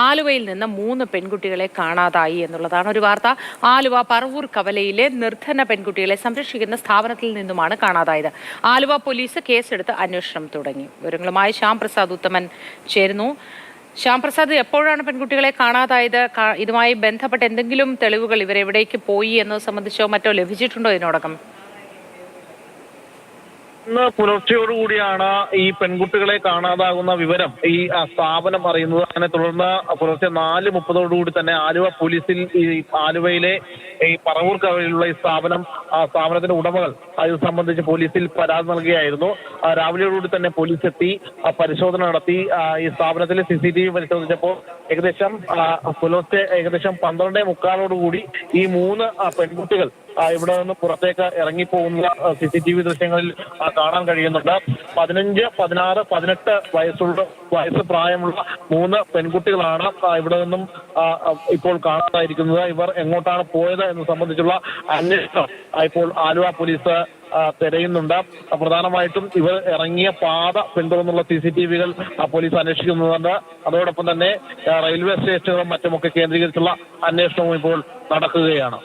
ആലുവയിൽ നിന്ന് 3 പെൺകുട്ടികളെ കാണാതായി എന്നുള്ളതാണ് ഒരു വാർത്ത. ആലുവ പറവൂർ കവലയിലെ നിർധന പെൺകുട്ടികളെ സംരക്ഷിക്കുന്ന സ്ഥാപനത്തിൽ നിന്നുമാണ് കാണാതായത്. ആലുവ പോലീസ് കേസെടുത്ത് അന്വേഷണം തുടങ്ങി. വിവരങ്ങളുമായി ശ്യാം പ്രസാദ് ഉത്തമൻ ചേരുന്നു. ശ്യാം പ്രസാദ്, എപ്പോഴാണ് പെൺകുട്ടികളെ കാണാതായത്? ഇതുമായി ബന്ധപ്പെട്ട എന്തെങ്കിലും തെളിവുകൾ ഇവരെവിടേക്ക് പോയി എന്നത് സംബന്ധിച്ചോ മറ്റോ ലഭിച്ചിട്ടുണ്ടോ ഇതിനോടകം? ഇന്ന് പുലർച്ചയോടുകൂടിയാണ് ഈ പെൺകുട്ടികളെ കാണാതാകുന്ന വിവരം ഈ സ്ഥാപനം അറിയുന്നത്. അതിനെ തുടർന്ന് പുലർച്ചെ 4:30 തന്നെ ആലുവ പോലീസിൽ ഈ ആലുവയിലെ ഈ പറവൂർ കവലയിലുള്ള ഈ സ്ഥാപനത്തിന്റെ ഉടമകൾ ഇത് സംബന്ധിച്ച് പോലീസിൽ പരാതി നൽകുകയായിരുന്നു. രാവിലെയോടുകൂടി തന്നെ പോലീസ് എത്തി പരിശോധന നടത്തി. ഈ സ്ഥാപനത്തിലെ CCTV പരിശോധിച്ചപ്പോൾ പുലർച്ചെ 12:45 ഈ 3 പെൺകുട്ടികൾ ഇവിടെ നിന്ന് പുറത്തേക്ക് ഇറങ്ങിപ്പോകുന്ന CCTV ദൃശ്യങ്ങളിൽ കാണാൻ കഴിയുന്നുണ്ട്. 15, 16, 18 വയസ്സ് പ്രായമുള്ള 3 പെൺകുട്ടികളാണ് ഇവിടെ നിന്നും ഇപ്പോൾ കാണാതായിരിക്കുന്നത്. ഇവർ എങ്ങോട്ടാണ് പോയത് എന്ന് സംബന്ധിച്ചുള്ള അന്വേഷണം ഇപ്പോൾ ആലുവ പോലീസ് തിരയുന്നുണ്ട്. പ്രധാനമായിട്ടും ഇവർ ഇറങ്ങിയ പാത പിന്തുടർന്നുള്ള CCTVകൾ പോലീസ് അന്വേഷിക്കുന്നുണ്ട്. അതോടൊപ്പം തന്നെ റെയിൽവേ സ്റ്റേഷനുകളും മറ്റുമൊക്കെ കേന്ദ്രീകരിച്ചുള്ള അന്വേഷണവും ഇപ്പോൾ നടക്കുകയാണ്.